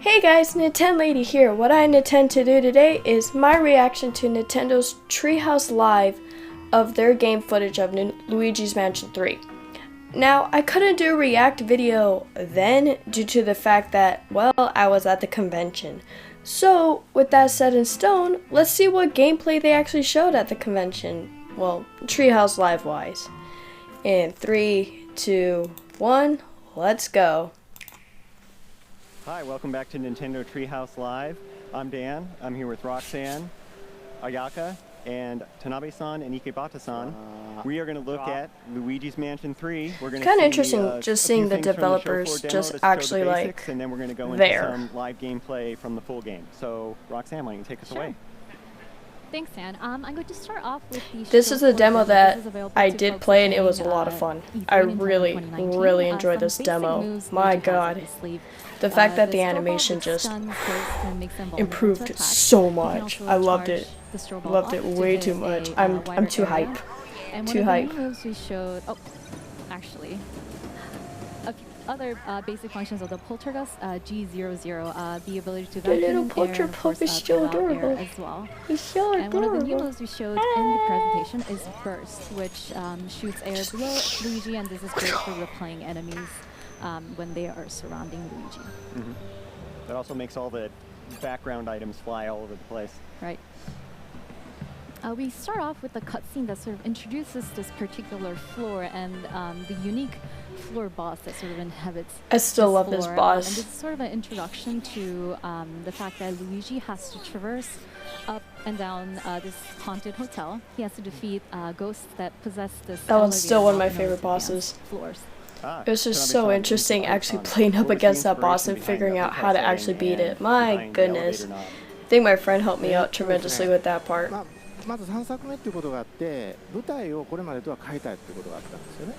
Hey guys, NintenLady here. What I intend to do today is my reaction to Nintendo's Treehouse Live of their game footage of Luigi's Mansion 3. Now, I couldn't do a react video then due to the fact that, well, I was at the convention. So, with that set in stone, let's see what gameplay they actually showed at the convention. Well, Treehouse Live wise. In 3, 2, 1, let's go. Hi, welcome back to Nintendo Treehouse Live. I'm Dan. I'm here with Roxanne, Ayaka, and Tanabe-san and Ikebata-san. We are going to look at Luigi's Mansion 3. We're going to kind of interesting just seeing the developers just actually like and then we're going to go into there. some live gameplay from the full game. So, Roxanne, why don't you take us away? Thanks, Dan. I'm going to start off with the This is a demo that I did play and it was a lot of fun. I really enjoyed this demo. My god. The fact that the animation just improved so much. I loved it. Loved it way too much. I'm too hype. Too hype. We showed, actually, a few other basic functions of the Poltergust G00, the ability to vacuum little air, portrait and of course, pup is so adorable. air as well. He's so And one of the new adorable. moves we showed in the presentation is Burst, which shoots air below Luigi, and this is great for repelling enemies when they are surrounding Luigi. That also makes all the background items fly all over the place. Right. We start off with a cutscene that sort of introduces this particular floor and the unique floor boss that sort of inhabits. I still love this floor. boss. And this is sort of an introduction to the fact that Luigi has to traverse up and down this haunted hotel. He has to defeat ghosts that possess this. That one's still one of my elevator favorite beyond bosses. Floors. It was just so interesting actually playing up against that boss and figuring out how to actually beat it. My goodness. I think my friend helped me out tremendously with that part. まず3作目っていうことがあって、舞台をこれまでとは変えたいっていうことがあったんですよね。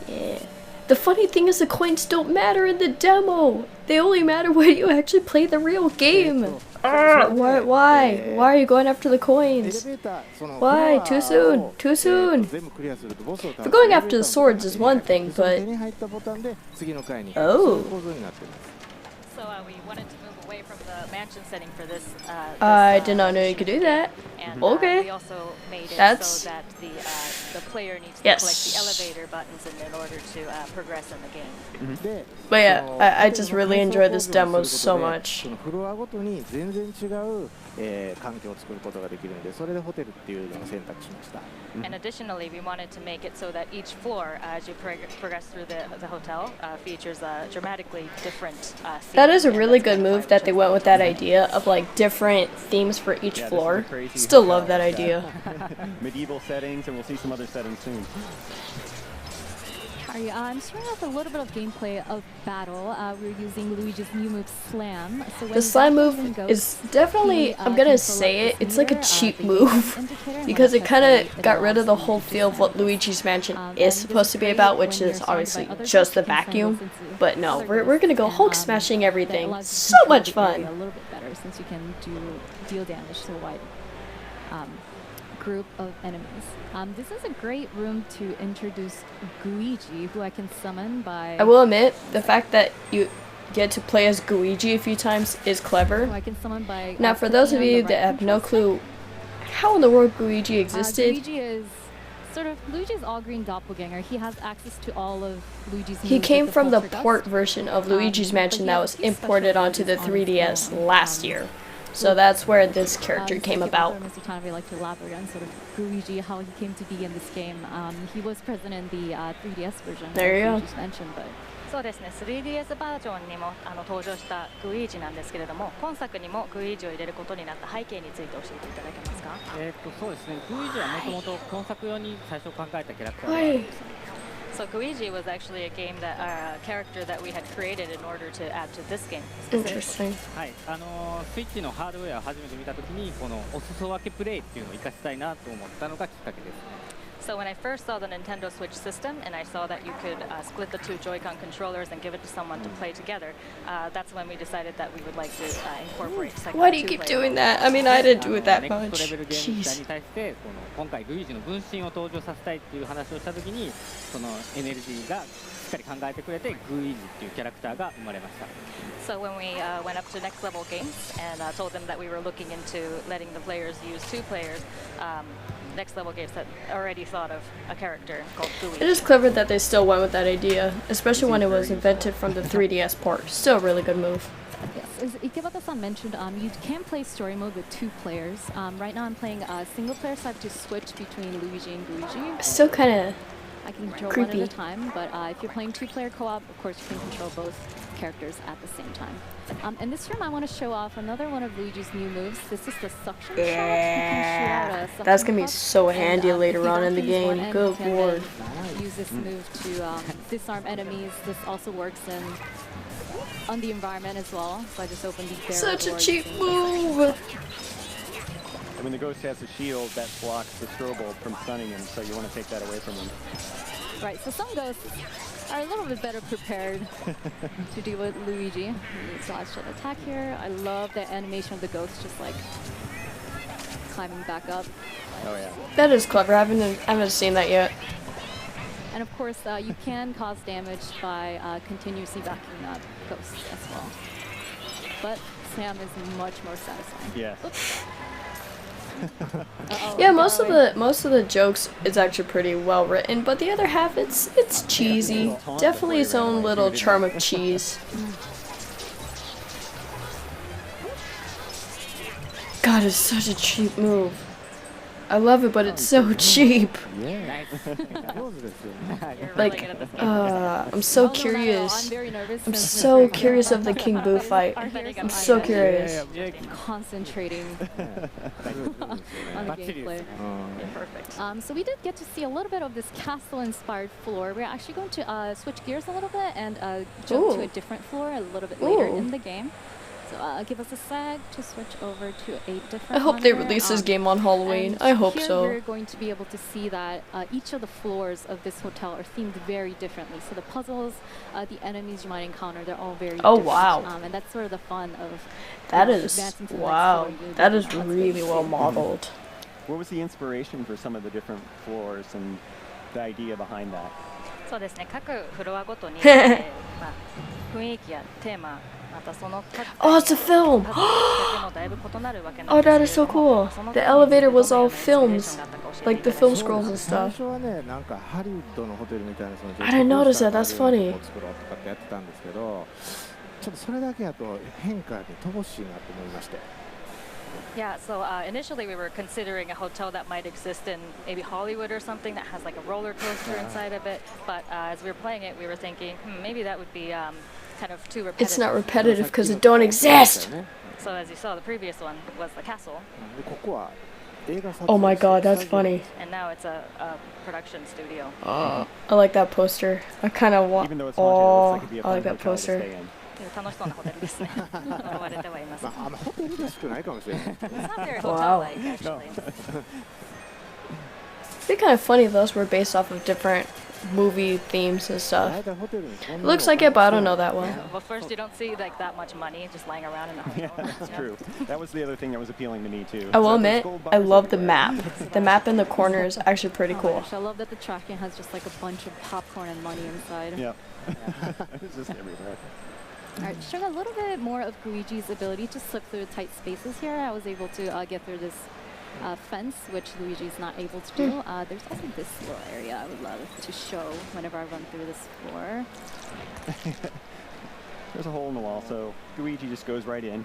Yeah. The funny thing is the coins don't matter in the demo. They only matter when you actually play the real game. Why are you going after the coins? Why? Too soon. Too soon. For going after the swords is one thing, but oh. So we wanted to move away from the mansion setting for this. I did not know you could do that. And, Okay. we also made it That's so that the player needs to yes. collect the elevator buttons in order to progress in the game. But yeah, I just really enjoyed this demo so much. フロアごとに全然違う環境を作ることができるので、それでホテルっていうのを選択しました。 And additionally, we wanted to make it so that each floor, as you progress through the hotel, features a dramatically different theme. That is a really good move that they went with that idea of like different themes for each floor. Still love that idea. Medieval settings, and we'll see some other settings soon. Alright, I'm starting off with a little bit of gameplay of battle. We're using Luigi's new move, Slam. So when The slam move goes, is definitely, I'm gonna say it, it's like a cheap move. Because it kind of got rid of the whole feel of what Luigi's Mansion is supposed to be about, which is obviously just the vacuum. But no, we're gonna go Hulk smashing everything. So much fun! A little bit better since you can deal damage to a wide group of enemies. This is a great room to introduce Luigi, who I can summon by. I will admit, the fact that you get to play as Luigi a few times is clever. Who I can summon by. Now, for those of you that have no clue how in the world Luigi existed, Luigi is sort of Luigi's all-green doppelganger. He has access to all of Luigi's. he moves came with from the Poltergust. port version of Luigi's But Mansion he that has was a few imported special onto the abilities on his 3DS own. last year. So that's where this character came about. Mr. Tanabe like to elaborate on sort of Luigi, how he came to be in this game. He was present in the 3DS version. There you go. You just mentioned, but そうですね、3DS バージョンにも登場したグイージなんですけれども、今作にもグイージを入れることになった背景について教えていただけますか？そうですね、グイージはもともと今作用に最初考えたキャラクター Why? So Luigi was actually a game that character that we had created in order to add to this game. Interesting. はい、スイッチのハードウェアを初めて見たときにこのお裾分けプレイっていうのを活かしたいなと思ったのがきっかけですね。So when I first saw the Nintendo Switch system and I saw that you could split the two Joy-Con controllers and give it to someone to play together, that's when we decided that we would like to incorporate Why do you keep doing that? I mean, I didn't do it that ネクス much. トレベルゲーム時代 Jeez. に対して今回ルイージの分身を登場させたいっていう話をしたときにそのエネルギーがっかり考えてくれてグイージっていうキャラクターが生まれました。 So when we went up to next level games and told them that we were looking into letting the players use 2 players, next level games had already thought of a character called It Luigi. is clever that they still went with that idea, especially when it was invented from the 3DS port. Still a really good move. Yes, as Ikebata-san mentioned, you can play story mode with 2 players. Right now I'm playing single player, so I have to switch between Luigi and Luigi. Still kind of I can control creepy. one at a time, but if you're playing 2-player co-op, of course you can control both characters at the same time. In this room, I want to show off another one of Luigi's new moves. This is the suction shot. You can shoot out a suction That's gonna be puck, so and, handy if later you on don't in the use one game. end, Good you can lord. then use this move to disarm enemies. This also works on the environment as well. So I just opened the barrel Such a door cheap using move. And when the ghost has a shield, that blocks the strobe from stunning him, so you want to take that away from him. Right, so some ghosts are a little bit better prepared to deal with Luigi. So I should attack here. I love the animation of the ghost just like climbing back up. Oh yeah. That is clever. I haven't seen that yet. And of course, you can cause damage by continuously backing up ghosts as well. But Sam is much more satisfying. Yeah. Yeah, most of the jokes is actually pretty well written, but the other half it's cheesy. Definitely its own little charm of cheese. God, it's such a cheap move. I love it, but it's so cheap. Yeah. Like, I'm so curious. I'm very nervous. I'm since so we're curious of the King Boo fight. I'm so curious. concentrating on the gameplay. Perfect. So we did get to see a little bit of this castle-inspired floor. We're actually going to switch gears a little bit and jump to Ooh. a different floor a little bit later Ooh. in the game. So give us a sec to switch over to a different I hope they monitor. release this game on Halloween. And I hope here so. we're going to be able to see that each of the floors of this hotel are themed very differently. So the puzzles, the enemies you might encounter, they're all very Oh, different. wow. And that's sort of the fun of That is, advancing to the next wow. floor. You That get is to really well modeled. What was the inspiration for some of the different floors and the idea behind that? そうですね。各フロアごとに、まあ、雰囲気やテーマ、またその各 Oh, it's a film! 数だけもだいぶ異なるわけなん Oh, です that け is so れども、 cool. その The 時に elevator was どのよ all うなインスピレー films, ションがあったか教えて like the いただ film けますか？ scrolls and 最 stuff. 初はね、なんかハリウッドのホテルみたいなその I didn't notice that. That's funny. を作ろうとかってやってたんですけど、ちょっとそれだけやと変化に乏しいなと思いまして。 Yeah, so initially we were considering a hotel that might exist in maybe Hollywood or something that has like a roller coaster inside of it. But as we were playing it, we were thinking, maybe that would be kind of too repetitive. It's not repetitive because it don't exist! So as you saw, the previous one was the castle, でここは映画撮影 Oh my god, スタ that's ジオ funny. and now it's a production studio. I like that poster. I kind of want. Even though it's haunted, it looks Oh, like it'd be a I fun like that hotel to stay poster. in. 楽しそうなホテルですね。呼ばれてはいます。まあ、あんまホテルらしくないかもしれない。 It's not very Wow. hotel-like actually. It'd be kind of funny if those were based off of different movie themes and 大 stuff. 体ホテルにこんな It の looks like it, but I don't know that one. Well, first you don't see like that much money just lying around in the hotel. Yeah, that's true. That was the other thing that was appealing to me too. I will So there's admit, gold I bars love the everywhere. map. The map in the corner is actually pretty Oh my cool. gosh, I love that the tracking has just like a bunch of popcorn and money inside. Yeah. It's just everywhere. Alright, showing a little bit more of Luigi's ability to slip through tight spaces here. I was able to get through this fence, which Luigi's not able to do. There's also this little area I would love to show whenever I run through this floor. There's a hole in the wall, so Luigi just goes right in.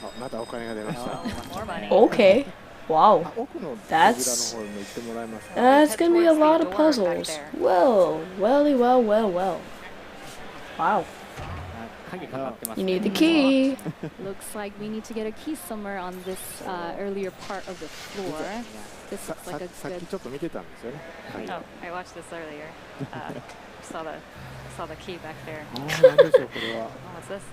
あまたお金が出ました。 More money. Okay. Wow. あ奥の扉の That's- 方にも行ってもらえますか。 That's gonna be a lot of puzzles. Well, well. Wow. 鍵かかってます You ね need the key. Looks like we need to get a key somewhere on this earlier part of the floor. This さ looks like a さっ good. きちょっと見てたんですよね。はい Oh, I watched this earlier. Saw the key back there. あーなんでしょうこれは。 Oh, what's this?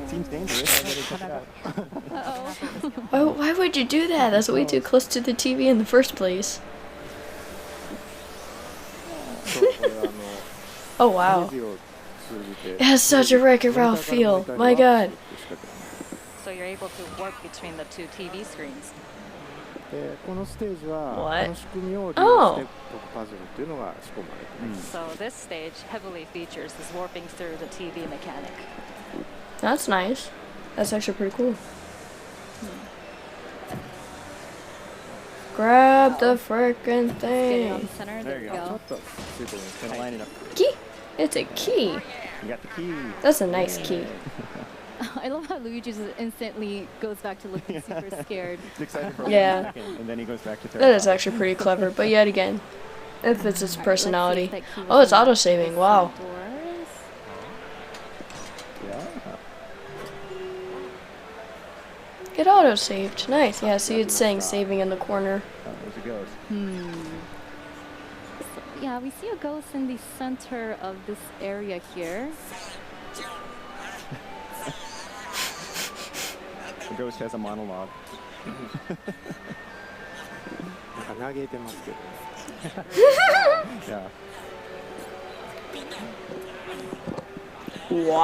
Seems dangerous. I better check it out. Uh-oh. Why would you do that? That's way too close to the TV in the first place. そうこれOh wow. テレビを通じて It has such a Wreck-It Ralph feel. My god. So you're able to warp between the two TV screens. でこのステージは What? この仕組みを利用して解くパズルっていうのが仕込まれています。 So this stage heavily features this warping through the TV mechanic. That's nice. That's actually pretty cool. Grab the frickin' Get it on thing. center. There There you we go. go. ちょっとついてるんですね。 Gonna line it up. Key. It's a key. You got the key. That's a nice key. I love how Luigi just instantly goes back to looking super scared. He's excited for Yeah. a second, and then he goes back to That is actually pretty clever, but yet again, it fits its Alright, let's see if personality. that key Oh, was it's in auto-saving. these Wow. doors. Yeah. Get auto-saved. Nice. Yeah, see, it's saying saving in the corner. Oh, there's a ghost. So, yeah, we see a ghost in the center of this area here. The ghost has a monologue. なんか嘆いてますけど。 Yeah.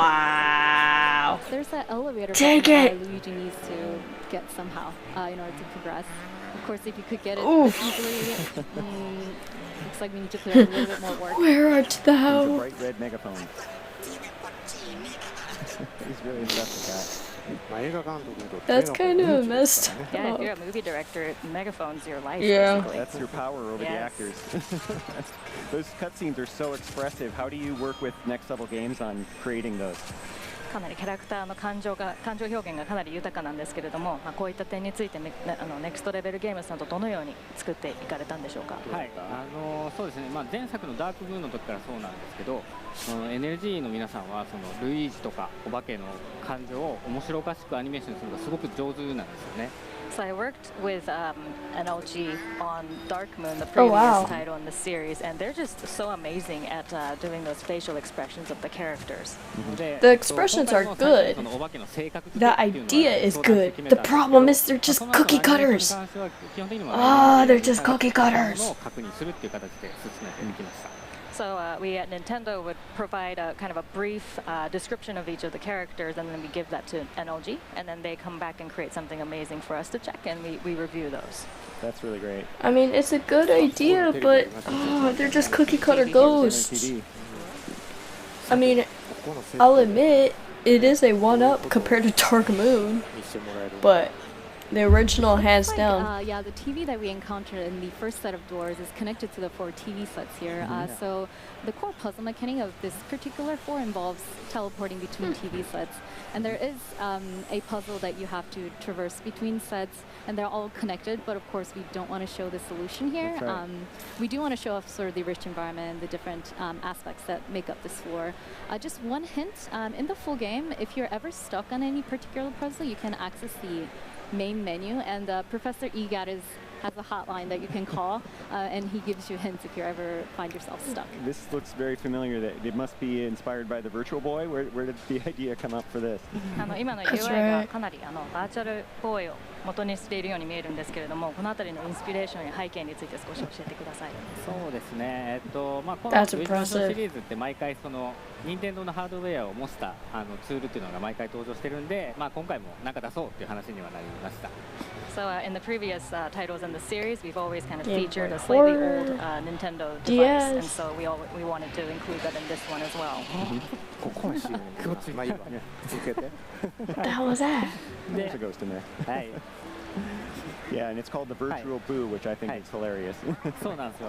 Wow. There's that elevator Take button it! that Luigi needs to get somehow in order to progress. Of course, if you could get it Oof. easily, looks like we need to put in a little bit more work. Where art He's a thou? bright red megaphone. He's really impressed まあ映画監督にとって That's kind of messed Yeah, if up. you're a movie director, megaphone's your life. Yeah. with that guy. That's your power over the Yes. actors. Those cutscenes are so expressive. How do you work with Next Level Games on creating those? かなりキャラクターの感情表現がかなり豊かなんですけれども、こういった点についてネクストレベルゲームさんとどのように作っていかれたんでしょうか。はい、そうですね、前作のダークブーンの時からそうなんですけど、NLG の皆さんはそのルイージとかお化けの感情を面白おかしくアニメーションするのがすごく上手なんですよね。So I worked with NLG on Dark Moon, the Oh, previous wow. title in the series, and they're just so amazing at doing those facial expressions of the characters. The expressions are good. The idea is good. The problem is they're just cookie cutters. Ah, they're just cookie cutters. So we at Nintendo would provide a kind of a brief description of each of the characters, and then we give that to NLG, and then they come back and create something amazing for us to check, and we review those. That's really great. I mean, it's a good idea, but they're just cookie cutter ghosts. I mean, I'll admit it is a one-up compared to Dark Moon, 見せてもらえる but the original, hands Looks like, down. yeah, the TV that we encountered in the first set of doors is connected to the 4 TV sets here. So the core puzzle mechanic of this particular 4 involves teleporting between TV sets. And there is a puzzle that you have to traverse between sets, and they're all connected, but of course we don't want to show the solution here. That's right. We do want to show off sort of the rich environment, the different aspects that make up this floor. Just one hint, in the full game, if you're ever stuck on any particular puzzle, you can access the main menu, and Professor Egat has a hotline that you can call, and he gives you hints if you ever find yourself stuck. This looks very familiar. That it must be inspired by the Virtual Boy. Where did the idea come up for this? 今の That's UI が right. かなりバーチャルボーイを元にしているように見えるんですけれども、このあたりのインスピレーションや背景について少し教えてください。そうですね、この That's ルイージマンション impressive. シリーズって毎回その任天堂のハードウェアを模したツールっていうのが毎回登場してるんで、今回もなんか出そうっていう話にはなりました。So in the previous titles in the series, we've always kind of Game featured Boy a slightly Color, old Nintendo device, DS. and so we wanted to include that in this one as well. ここは CM まあいいわ続けて What the hell was that? There's a ghost in there. はい、 Yeah, and it's called the Virtual Boo, which I think Hi. is hilarious. そうなんですよ。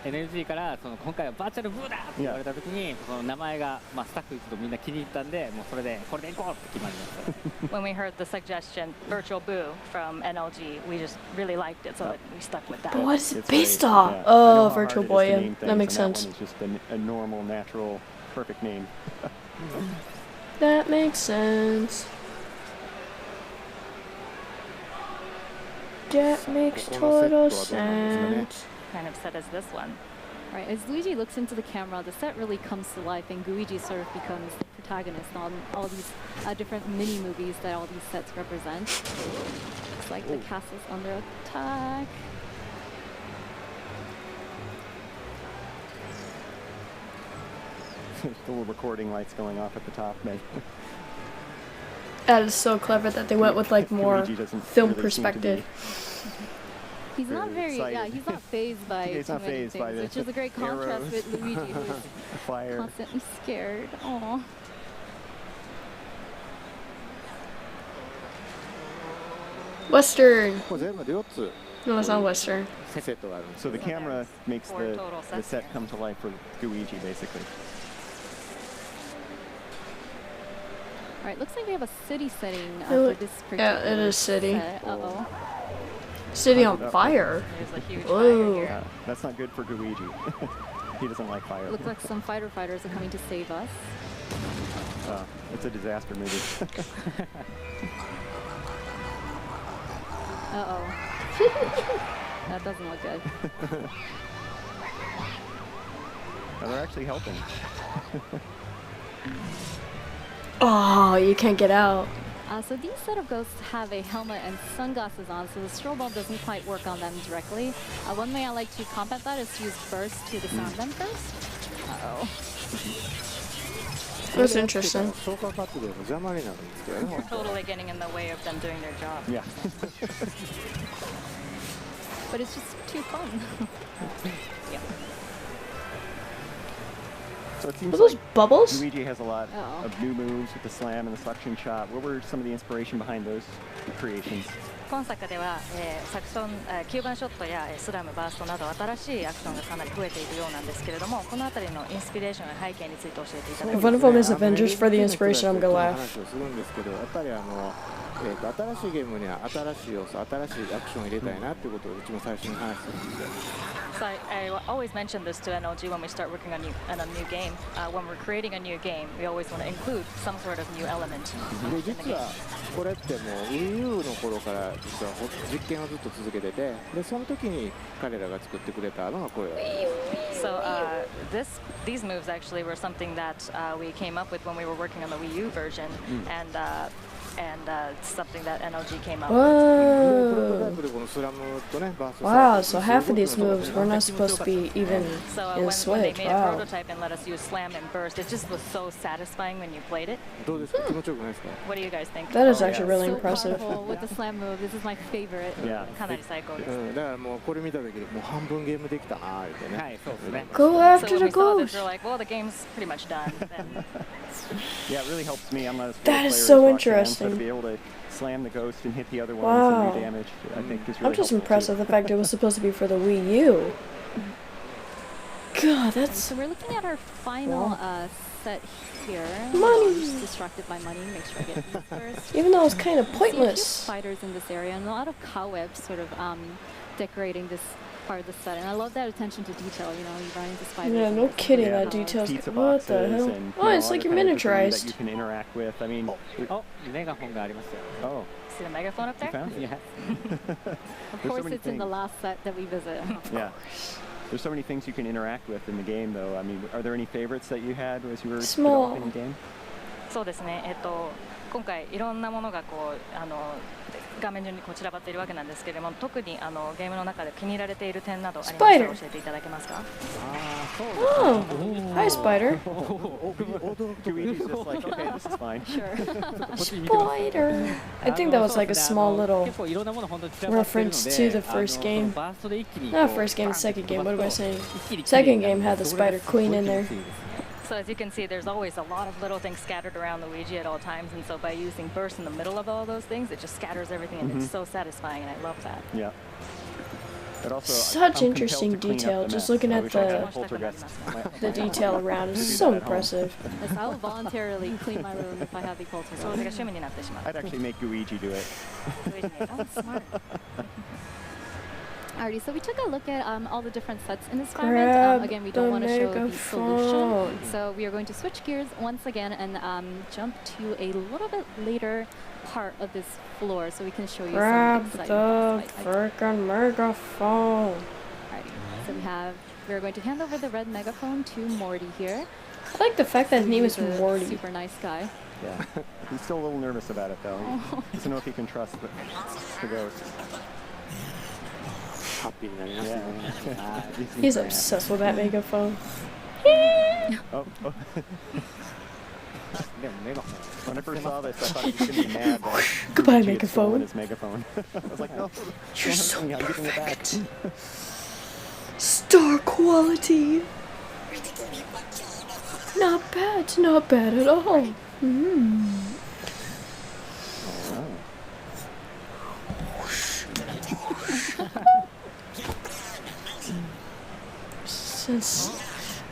NLG からその今回はバーチャルブーだって言われた時に、その名前がスタッフ一同みんな気に入ったんで、もうそれでこれでいこうって決まりました。 When we heard the suggestion, Virtual Boo from NLG, we just really liked it, so we stuck with that. But what is it It's based very- off? yeah. I know Oh, how Virtual hard it is Boy. to Yeah, name that things, makes and sense. That one is just a normal, natural, perfect name. That makes sense. That makes total sense. Kind of set as this one. Right, as Luigi looks into the camera, the set really comes to life, and Luigi sort of becomes the protagonist on all these different mini-movies that all these sets represent. Looks like the castle's under attack. The little recording lights going off at the top. That is so clever that they went with like more Luigi doesn't film really seem to be- perspective. He's not very, excited. yeah, he's not phased by He's too not many fazed things, by the which is a great contrast arrows. with Luigi, who is Fire. constantly scared. Aww. Western. これ全部で4つ No, it's not Western. セットがあるんです So the camera makes Four total the sets set here. come to life for Luigi, basically. All right, looks like we have a city setting It for loo- this yeah, particular it is city. set. Uh-oh. City on fire. There's a huge Whoa. fire here. That's not good for Luigi. He doesn't like fire. Looks like some fighter fighters are coming to save us. It's a disaster movie. Uh-oh. That doesn't look good. Oh, they're actually helping. Oh, you can't get out. So these set of ghosts have a helmet and sunglasses on, so the strobe bulb doesn't quite work on them directly. One way I like to combat that is to use burst to disarm them first. Uh-oh. That's interesting. 消火活動の邪魔になるんですけどね We're totally getting in the way of them doing their job. Yeah. But it's just too fun. So it seems Are those like bubbles? Luigi has a lot Uh-oh. of new moves with the slam and the suction shot. What were some of the inspiration behind those creations? 今作では、サクション、9番ショットやスラム、バーストなど新しいアクションがかなり増えているようなんですけれども、このあたりのインスピレーションや背景について教えていただき If ます。 one of them is Avengers for the inspiration, I'm gonna laugh. 話をするんですけどやっぱり新しいゲームには新しい要素新しいアクションを入れたいなっていうことをうちも最初に話してるんですよ So I always mention this to NLG when we start working on a new game. When we're creating a new game, we always want to include some sort of new element で in the 実 game. はこれってもう Wii U の頃から実は実験をずっと続けててでその時に彼らが作ってくれたのがこれだ So these moves actually were something that we came up with when we were working on the Wii U version, and something that NLG came up with. プロトタイ Whoa. プでこのスラムとねバースト Wow, so half of these moves were not supposed to be even So in when they Switch. made a Wow. prototype and let us use slam and burst, it just was so satisfying when you played it. どうですか気持ちよくないですか What do you guys think? That is Oh, actually yeah. really So impressive. powerful with the slam move. This is my favorite. Yeah. かなり最高です。だからもうこれ見た時にもう半分ゲームできたなーってねはいそうですね Go So after when the we saw this, ghost. we're like, well, the game's pretty much done. Then Yeah, it really helps me. I'm not as That good a is player so as Roxanne, interesting. So to be able to slam the ghost and hit the other ones Wow. and do damage, I think is really I'm just helpful, impressed too. with the fact it was supposed to be for the Wii U. God, that's So we're looking at our final set here. Money. I'm just distracted by money. Make sure I get these first. even though it's kind of See a few pointless. spiders in this area and a lot of cobwebs sort of decorating this part of the set. And I love that attention to detail. You know, you run into spiders. Yeah, and no there's kidding. Yeah, That details. Pizza What boxes the hell? and, Oh, it's all like the you're kind of debris that you miniaturized. can interact with. I mean, おメガホンがありますよ oh, see the megaphone up you there? found it. Yeah. Of There's so course, many it's in the things. last set that we visit. Yeah. There's so many things you can interact with in the game, though. I mean, are there any favorites that you had as you were Small. developing the game? そうですね。今回いろんなものがこう画面上にこう散らばっているわけなんですけれども、特にゲームの中で気に入られている点などありましたら Spider. 教えていただけますか？ Oh, hi, Spider. Luigi's just like, okay, this is fine. Sure. Spider. I think that was like a small little 結構いろんなもの本当に散らばってるので reference to the first game. バーストで一気に Not こう first game, second game. What am I saying? 一気に Second game had the Spider Queen in there. So as you can see, there's always a lot of little things scattered around Luigi at all times, and so by using burst in the middle of all those things, it just scatters everything, and it's so satisfying, and I love that. Yeah. But also, Such I'm compelled interesting to clean up detail, the just mess. looking I at wish I had the- a poltergeist. The detail around is Do so that at home. impressive. Yes, I will voluntarily clean my room if I have the それが poltergeist. 趣味になってしまう。 I'd actually make Luigi do it. Luigi ね Oh, smart. Alrighty, so we took a look at all the different sets in this environment. Grab Again, we don't the want to show the megaphone. solution. So we are going to switch gears once again and jump to a little bit later part of this floor so we can show you Grab some exciting the stuff. frickin' megaphone. Alrighty, so we're going to hand over the red megaphone to Morty here. I like the fact that his name is He's a Morty. Super nice guy. Yeah. He's still a little nervous about it, though. He doesn't know if he can trust the ghost. ハッピーになりましたね Yeah. He's obsessed with that megaphone. Oh, oh. でもメガホン When I first saw this, I thought he was going to be mad that Goodbye, Luigi had stolen megaphone. his megaphone. I was like, no, You're so I'm giving it back. Star quality. Not bad at all.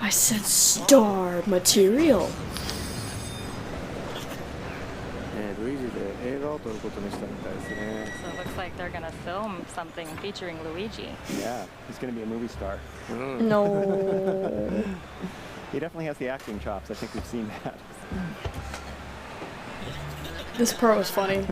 I said star material. ルイージで映画を撮ることにしたみたいですね。 So it looks like they're gonna film something featuring Luigi. Yeah, he's going to be a movie star. No. He definitely has the acting chops. I think we've seen that. This part was funny.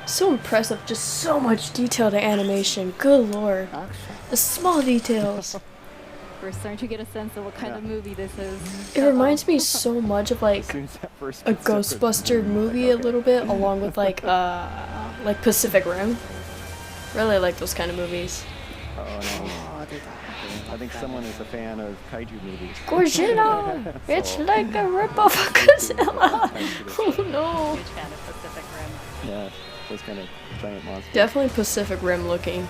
So impressive, just so much detail to animation. Good lord. The small details. We're starting to get a sense of what kind of movie this is. It reminds me so much of like As soon as that first a bit started, Ghostbuster movie a little bit, along with like Pacific Rim. Really like those kind of movies. Oh no. I think someone is a fan of kaiju movies. Godzilla! It's like a ripoff of Godzilla! Oh no. Huge fan of Pacific Rim. Yeah, those kind of giant monsters. Definitely Pacific Rim looking.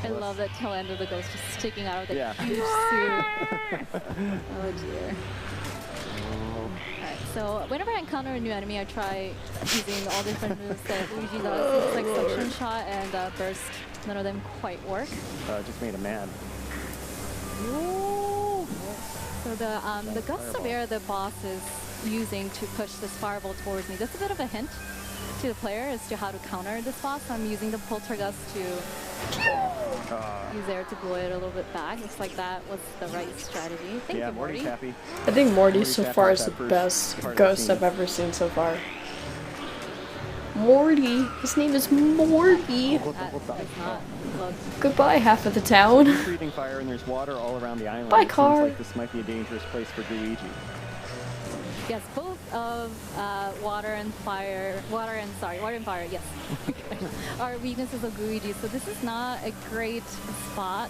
I love that tail end of the ghost just sticking out of the Yeah. huge suit. Oh dear. Alright, so whenever I encounter a new enemy, I try using all different moves that Luigi does. It's like suction shot and burst. None of them quite work. Just made him mad. So the gusts of air the boss is using to push this fireball towards me, that's a bit of a hint to the player as to how to counter this boss. I'm using the poltergust to use air to blow it a little bit back. Looks like that was the right strategy. Thank Yeah, you, Morty. Morty's happy. I think Morty Morty's so happy far with is the that first best part of the ghost scene. I've ever seen so far. Morty! His name is Morty! That does not look Goodbye, half of the town. Breathing fire and there's water all around the island. Bye, It car. seems like this might be a dangerous place for Luigi. yes, both of water and fire, yes, are weaknesses of Luigi. So this is not a great spot.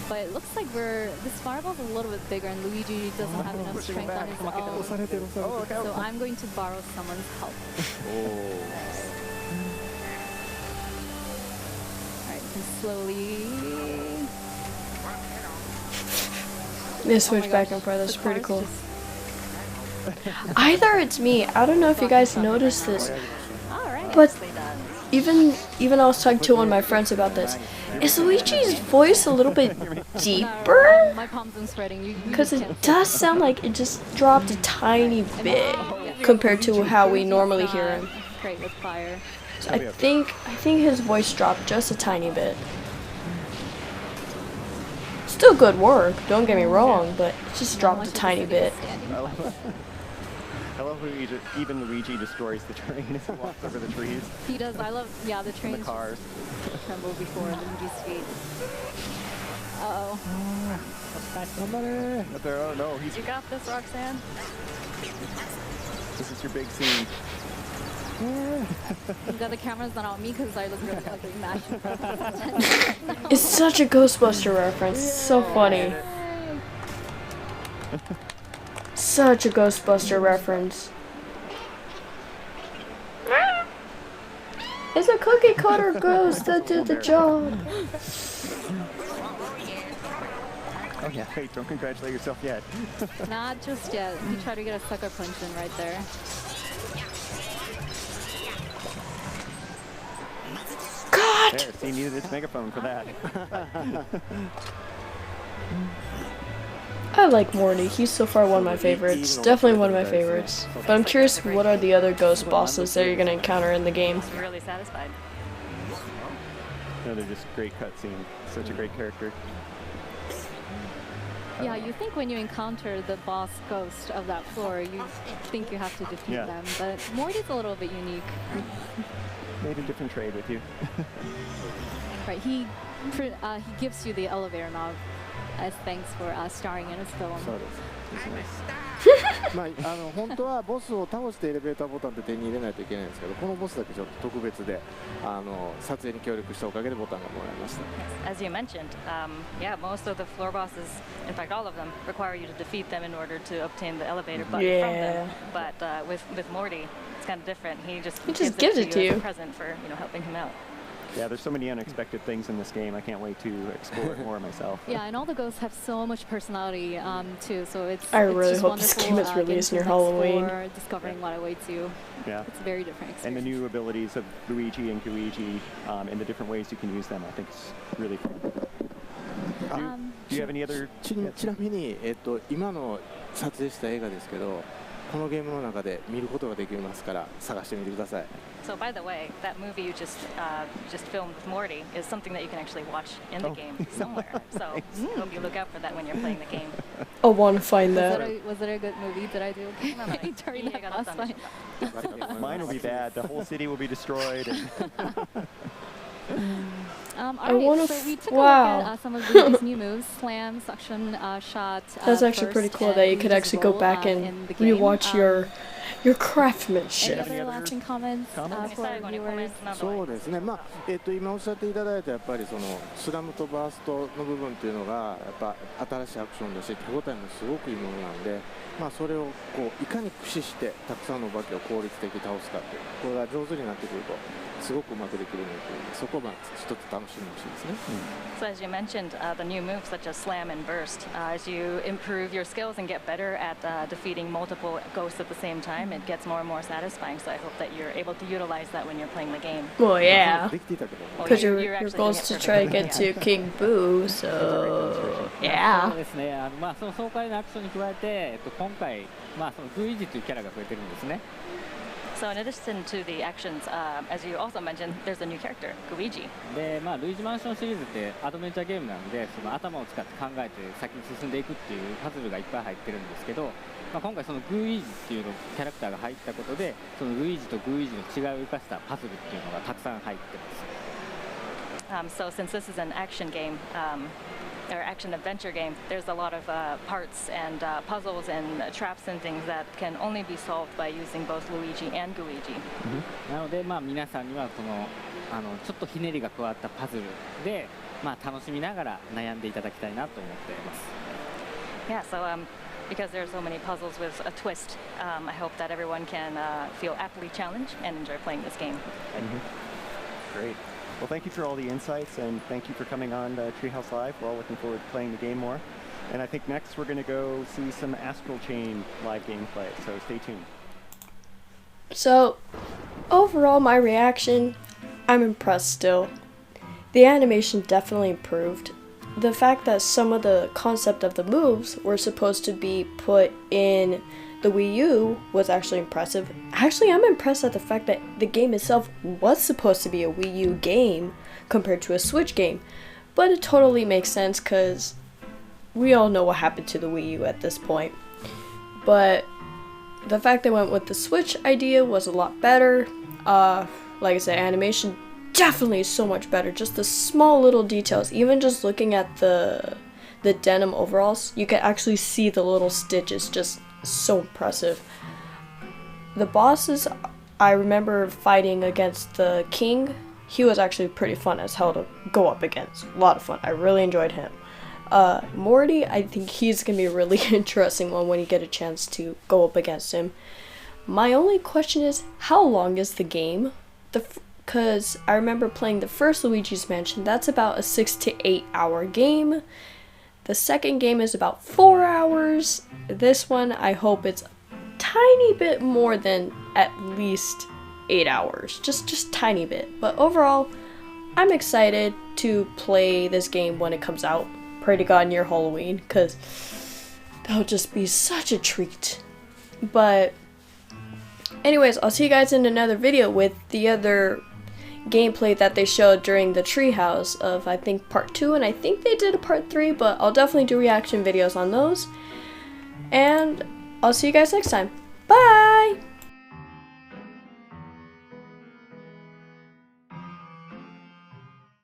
But it looks like this fireball's a little bit bigger and Luigi doesn't have enough strength on his own. Oh, look out. So I'm going to borrow someone's help. Alright, you can slowly... They Oh switch my back gosh, and forth, that's the pretty car's cool. just- Either it's me, I don't know if you guys noticed this, Alright. but Nicely done. even I was talking to one of my friends about this. Is Luigi's voice a little bit deeper? My palms are sweating. You Because can't it see. does sound like it just dropped a tiny bit compared to how we normally hear him. Great with fire. So I think his voice dropped just a tiny bit. Still good work, don't get me wrong, but it just dropped a tiny bit. I love even Luigi destroys the train as he walks over the trees He does. I love. Yeah, the and trains the cars. tremble before Luigi's feet. Uh-oh. But there, oh no, You got this, Roxanne? this is your big scene. You got the cameras not on me because I look really ugly. Match. It's such a Ghostbuster reference, it's so funny. Such a Ghostbuster reference. It's a cookie cutter ghost that did the job. Oh yeah, wait, don't congratulate yourself yet. Not just yet. He tried to get a sucker punch in right there. God! There, see, needed this megaphone for that. I like Morty, he's so far one of my favorites. Definitely one of my favorites. But I'm curious, what are the other ghost bosses that you're gonna encounter in the game? I'm really satisfied. No, they're just great cutscene. Such a great character. Yeah, you think when you encounter the boss ghost of that floor, you think you have to defeat Yeah. them. But Morty's a little bit unique. Made a different trade with you. Right, he gives you the elevator knob as thanks for starring in his film. So it is. It's nice. まあ、本当はボスを倒してエレベーターボタンって手に入れないといけないんですけど、このボスだけちょっと特別で撮影に協力したおかげでボタンがもらいました。 As you mentioned, yeah, most of the floor bosses, in fact all of them, require you to defeat them in order to obtain the elevator button from them. But with Morty, it's kind of different. He just gives it to you as a present for helping him out. Yeah, there's so many unexpected things in this game. I can't wait to explore it more myself. Yeah, and all the ghosts have so much personality too. So I it's really just hope this wonderful, game is released near getting to Halloween. explore, discovering what awaits you. Yeah. It's a very different experience. And the new abilities of Luigi and Luigi and the different ways you can use them, I think it's really fun. Do you have any other? ちなみに、今の撮影した映画ですけど、このゲームの中で見ることができますから探してみてください。 So by the way, that movie you just filmed with Morty is something that you can actually watch in the game somewhere. So I hope you look out for that when you're playing the game. I want to find that. Was it a good movie? Did I do okay during that boss fight? Mine will be bad. The whole city will be destroyed. Alright, so we took a look at some of Luigi's new moves: slam, suction, shot. That's actually pretty cool that you could actually go back and rewatch your craftsmanship. Any other lasting comments for our viewers? そうですね、まあ今おっしゃっていただいたやっぱりそのスラムとバーストの部分っていうのがやっぱ新しいアクションだし手応えもすごくいいものなんで、まあそれをこういかに駆使してたくさんのお化けを効率的に倒すかっていうこれが上手になってくるとすごくうまくできるのでそこをまあ一つ楽しみにしてですね。So as you mentioned, the new moves such as slam and burst, as you improve your skills and get better at defeating multiple ghosts at the same time, it gets more and more satisfying. So I hope that you're able to utilize that when you're playing the game. Well, yeah. できていたけど。 Because your actually goal is doing to it try to perfectly, get to King Boo, so そ yeah. うですね、まあその爽快なアクションに加えて、今回、まあそのルイージというキャラが増えてるんですね。 So in addition to the actions, as you also mentioned, there's a new character, Luigi. で、まあルイージマンションシリーズってアドベンチャーゲームなので、その頭を使って考えて先に進んでいくっていうパズルがいっぱい入ってるんですけど、まあ今回そのグイージっていうのキャラクターが入ったことで、そのルイージとグイージの違いを生かしたパズルっていうのがたくさん入ってます。So since this is an action game, or action adventure game, there's a lot of parts and puzzles and traps and things that can only be solved by using both Luigi and Luigi. なので、まあ皆さんにはこのちょっとひねりが加わったパズルで、まあ楽しみながら悩んでいただきたいなと思っています。 Yeah, so because there are so many puzzles with a twist, I hope that everyone can feel aptly challenged and enjoy playing this game. Great. Well, thank you for all the insights, and thank you for coming on Treehouse Live. We're all looking forward to playing the game more. And I think next we're going to go see some Astral Chain live gameplay, so stay tuned. So, overall, my reaction, I'm impressed still. The animation definitely improved. The fact that some of the concept of the moves were supposed to be put in the Wii U was actually impressive. Actually, I'm impressed at the fact that the game itself was supposed to be a Wii U game compared to a Switch game. But it totally makes sense because we all know what happened to the Wii U at this point. But the fact they went with the Switch idea was a lot better. Like I said, animation definitely so much better. Just the small little details. Even just looking at the denim overalls, you can actually see the little stitches. Just so impressive. The bosses, I remember fighting against the king. He was actually pretty fun as hell to go up against. A lot of fun. I really enjoyed him. Morty, I think he's gonna be a really interesting one when you get a chance to go up against him. My only question is, how long is the game? Because I remember playing the first Luigi's Mansion. That's about a 6 to 8 hour game. The second game is about 4 hours. This one, I hope it's a tiny bit more than at least 8 hours. Just tiny bit. But overall, I'm excited to play this game when it comes out. Pray to God near Halloween, because that'll just be such a treat. But anyways, I'll see you guys in another video with the other gameplay that they showed during the Treehouse of, I think, part 2, and I think they did a part 3, but I'll definitely do reaction videos on those. And I'll see you guys next time. Bye!